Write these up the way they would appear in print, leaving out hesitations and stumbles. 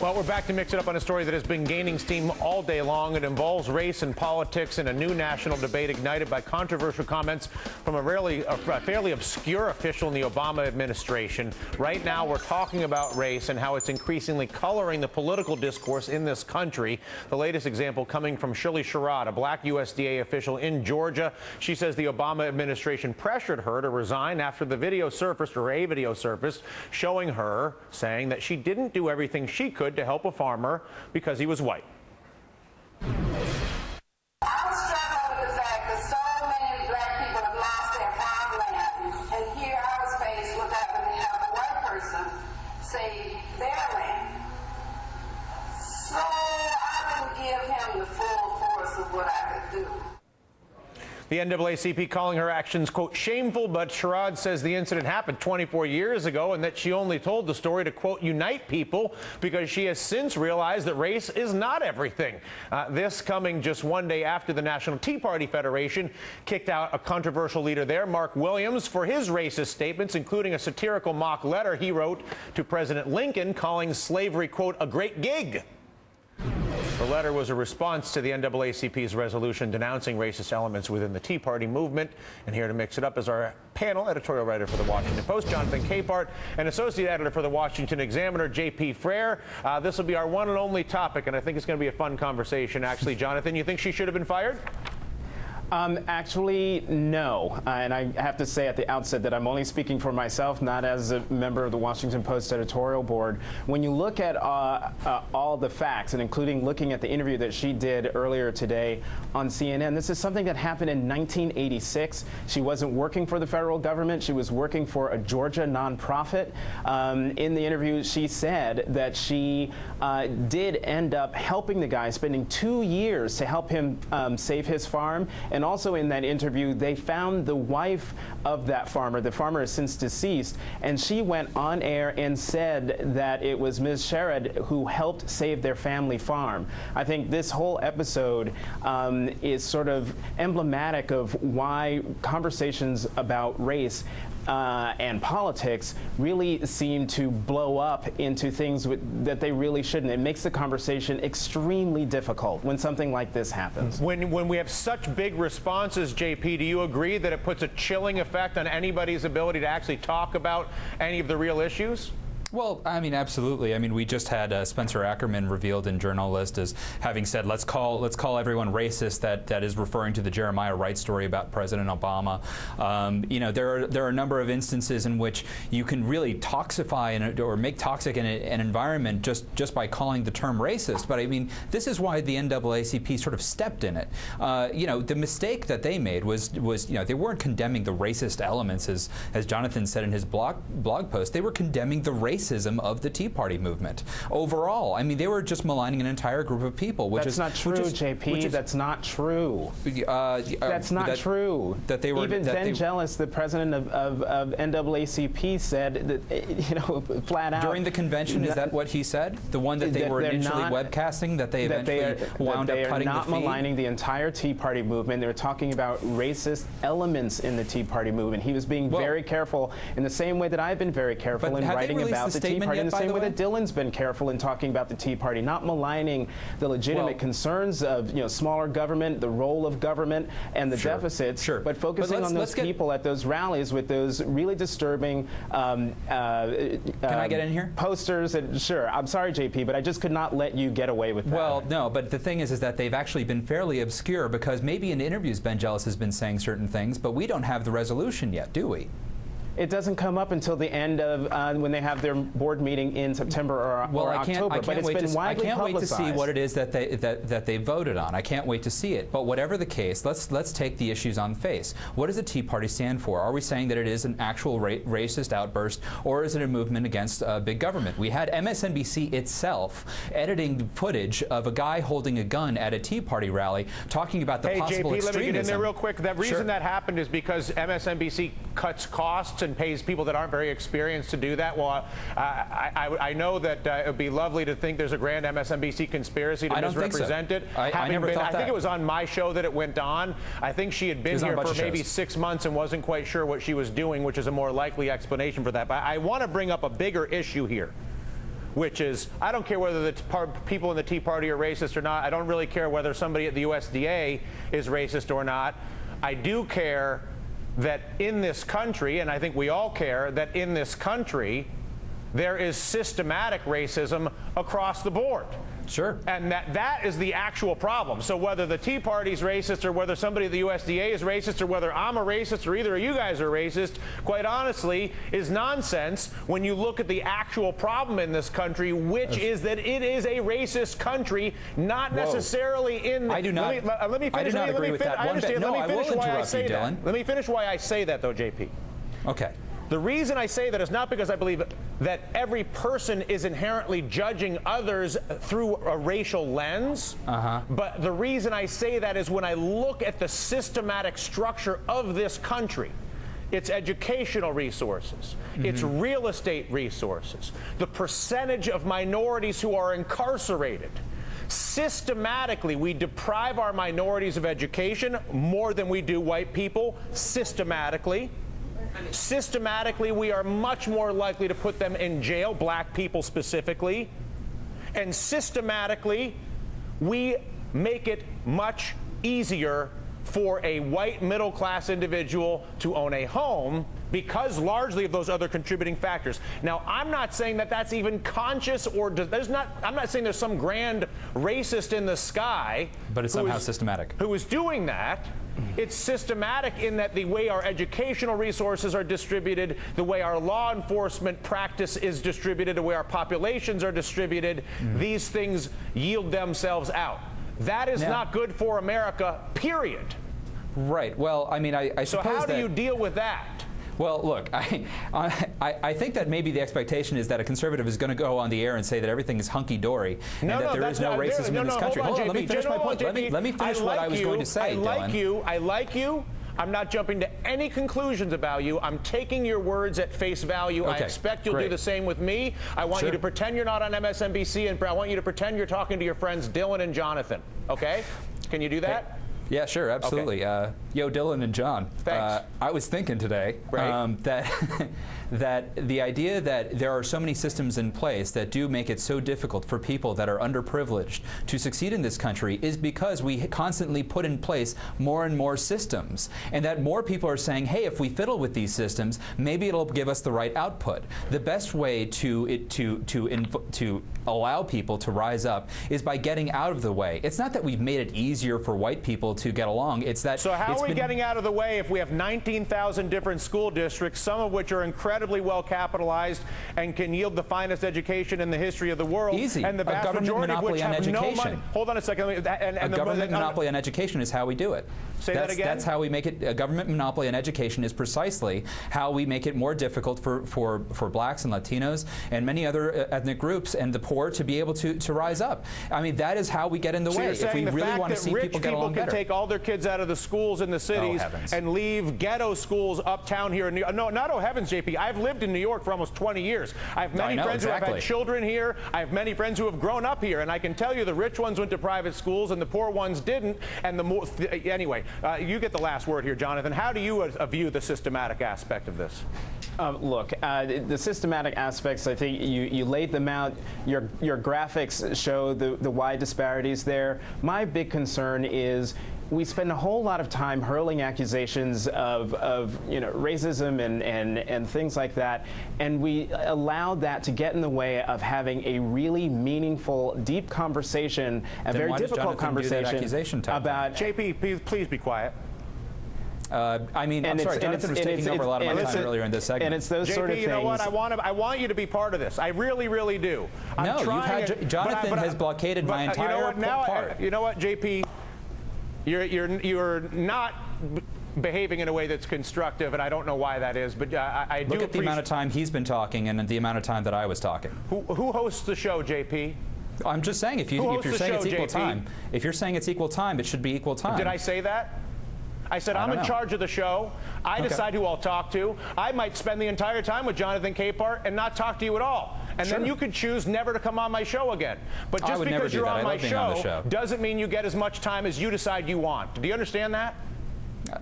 Well, we're back to mix it up on a story that has been gaining steam all day long. It involves race and politics in a new national debate ignited by controversial comments from a fairly obscure official in the Obama administration. Right now, we're talking about race and how it's increasingly coloring the political discourse in this country. The latest example coming from Shirley Sherrod, a black USDA official in Georgia. She says the Obama administration pressured her to resign after the video surfaced, or a video surfaced, showing her saying that she didn't do everything she could to help a farmer because he was white. I was struggling with the fact that so many black people have lost their farmland, and here I was faced with having to have a white person save their land. So I didn't give him the full force of what I could do. The NAACP calling her actions, quote, shameful, but Sherrod says the incident happened 24 years ago and that she only told the story to, quote, unite people because she has since realized that race is not everything. This coming just one day after the National Tea Party Federation kicked out a controversial leader there, Mark Williams, for his racist statements, including a satirical mock letter he wrote to President Lincoln calling slavery, quote, a great gig. The letter was a response to the NAACP's resolution denouncing racist elements within the Tea Party movement. And here to mix it up is our panel editorial writer for the Washington Post, Jonathan Capehart, and associate editor for the Washington Examiner, J.P. Freire. This will be our one and only topic, and I think it's going to be a fun conversation. Actually, Jonathan, you think she should have been fired? Actually, no. And I have to say at the outset that I'm only speaking for myself, not as a member of the Washington Post editorial board. When you look at all the facts, and including looking at the interview that she did earlier today on CNN, this is something that happened in 1986. She wasn't working for the federal government. She was working for a Georgia nonprofit. In the interview, she said that she did end up helping the guy, spending 2 years to help him save his farm. And also in that interview, they found the wife of that farmer. The farmer is since deceased, and she went on air and said that it was Ms. Sherrod who helped save their family farm. I think this whole episode is sort of emblematic of why conversations about race and politics really seem to blow up into things that they really shouldn't. It makes the conversation extremely difficult when something like this happens. When we have such big responses, JP, do you agree that it puts a chilling effect on anybody's ability to actually talk about any of the real issues? Well, I mean, absolutely. I mean, we just had Spencer Ackerman revealed in Journalist as having said, let's call everyone racist. That is referring to the Jeremiah Wright story about President Obama. You know, there are a number of instances in which you can really toxify or make toxic an environment just by calling the term racist. But I mean, this is why the NAACP sort of stepped in it. You know, the mistake that they made was you know, they weren't condemning the racist elements as Jonathan said in his blog post. They were condemning the racism of the Tea Party movement overall. I mean, they were just maligning an entire group of people. That's not true, JP. That's not true. That's not true. That they were even Ben Jealous, the president of NAACP, said that, you know, flat out during the convention. Is that what he said? The one that they were initially webcasting, that they eventually wound up cutting the feed? They are not maligning the entire Tea Party movement. They're talking about racist elements in the Tea Party movement. He was being very careful in the same way that I've been very careful in writing about the Tea Party, in the same way that Dylan's been careful in talking about the Tea Party, not maligning the legitimate concerns of, you know, smaller government, the role of government, and the deficits, but focusing on those people at those rallies with those really disturbing Can I get in here? Posters. And sure, I'm sorry, JP, but I just could not let you get away with that. Well, no, but the thing is that they've actually been fairly obscure, because maybe in interviews Ben Jealous has been saying certain things, but we don't have the resolution yet, do we? It doesn't come up until the end of when they have their board meeting in September or October. I can't wait to see what it is that they voted on. I can't wait to see it. But whatever the case, let's take the issues on face. What does the Tea Party stand for? Are we saying that it is an actual racist outburst, or is it a movement against big government? We had MSNBC itself editing footage of a guy holding a gun at a Tea Party rally, talking about the possible JP, extremism. let me get in there real quick. The reason that happened is because MSNBC cuts costs and pays people that aren't very experienced to do that. Well, I know that it would be lovely to think there's a grand MSNBC conspiracy to misrepresent it. I never thought that. I think it was on my show that it went on. I think she had been here for maybe 6 months and wasn't quite sure what she was doing, which is a more likely explanation for that. But I want to bring up a bigger issue here. which is, I don't care whether the people in the Tea Party are racist or not. I don't really care whether somebody at the USDA is racist or not. I do care that in this country, and I think we all care, that in this country, there is systematic racism across the board. Sure. And that is the actual problem. So whether the Tea Party's racist or whether somebody at the USDA is racist or whether I'm a racist or either of you guys are racist, quite honestly, is nonsense when you look at the actual problem in this country, which is that it is a racist country, not necessarily in the... I do not, let me finish. I do not agree with that. I understand. No, let me finish why I say that. Dylan. Let me finish why I say that, though, JP. Okay. The reason I say that is not because I believe that every person is inherently judging others through a racial lens, but the reason I say that is when I look at the systematic structure of this country, its educational resources, its real estate resources, the percentage of minorities who are incarcerated. Systematically, we deprive our minorities of education more than we do white people, systematically. Systematically, we are much more likely to put them in jail, black people specifically. And systematically, we make it much easier for a white middle-class individual to own a home because largely of those other contributing factors. Now, I'm not saying that that's even conscious or I'm not saying there's some grand racist in the sky. But it's somehow systematic. Who is doing that. It's systematic in that the way our educational resources are distributed, the way our law enforcement practice is distributed, the way our populations are distributed, these things yield themselves out. That is not good for America, period. Right. Well, I mean, I so suppose how do you deal with that? Well, look, I think that maybe the expectation is that a conservative is going to go on the air and say that everything is hunky-dory and that there is no racism in this country. Hold on, let me finish my point. Let me finish what I was going to say, Dylan. I like you. I'm not jumping to any conclusions about you. I'm taking your words at face value. Okay, I expect you'll do the same with me. I want you to pretend you're not on MSNBC, and I want you to pretend you're talking to your friends Dylan and Jonathan. Okay? Can you do that? Hey. Yeah, sure, absolutely. Okay. Yo, Dylan and John. Thanks. I was thinking today that that the idea that there are so many systems in place that do make it so difficult for people that are underprivileged to succeed in this country is because we constantly put in place more and more systems, and that more people are saying, hey, if we fiddle with these systems, maybe it'll give us the right output. The best way to allow people to rise up is by getting out of the way. It's not that we've made it easier for white people to get along. It's that. So how are we getting out of the way if we have 19,000 different school districts, some of which are incredibly well capitalized and can yield the finest education in the history of the world? Easy. And the vast majority of which have no money. Hold on a second. A government monopoly on education is how we do it. Say that again? That's how we make it. A government monopoly on education is precisely how we make it more difficult for blacks and Latinos and many other ethnic groups and the poor to be able to rise up. I mean, that is how we get in the way. If we really want to see people get along better. Take all their kids out of the schools in the cities and leave ghetto schools uptown here in New York. No, not oh heavens, JP. I've lived in New York for almost 20 years. I have many friends who have had children here. I have many friends who have grown up here, and I can tell you the rich ones went to private schools and the poor ones didn't. And the more anyway, you get the last word here, Jonathan. How do you view the systematic aspect of this? Look, the systematic aspects, I think you laid them out. Your graphics show the wide disparities there. My big concern is we spend a whole lot of time hurling accusations of racism and things like that, and we allow that to get in the way of having a really meaningful, deep conversation, a very difficult conversation about. JP, please be quiet. I mean, I'm sorry, Jonathan was taking over a lot of my time earlier in this segment. And it's those sort of things. You know what? I want you to be part of this. I really, really do. Jonathan has blockaded my entire part. You know what, JP? You're not behaving in a way that's constructive, and I don't know why that is, but I do. Look at the amount of time he's been talking and the amount of time that I was talking. Who hosts the show, JP? I'm just saying, if you're saying it's equal time, if you're saying it's equal time, it should be equal time. Did I say that? I said I'm in charge of the show. I decide who I'll talk to. I might spend the entire time with Jonathan Capehart and not talk to you at all. And then you could choose never to come on my show again. But just because you're on my show doesn't mean you get as much time as you decide you want. Do you understand that?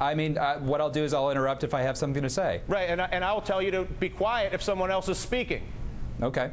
I mean, what I'll do is I'll interrupt if I have something to say. Right, and I'll tell you to be quiet if someone else is speaking. Okay.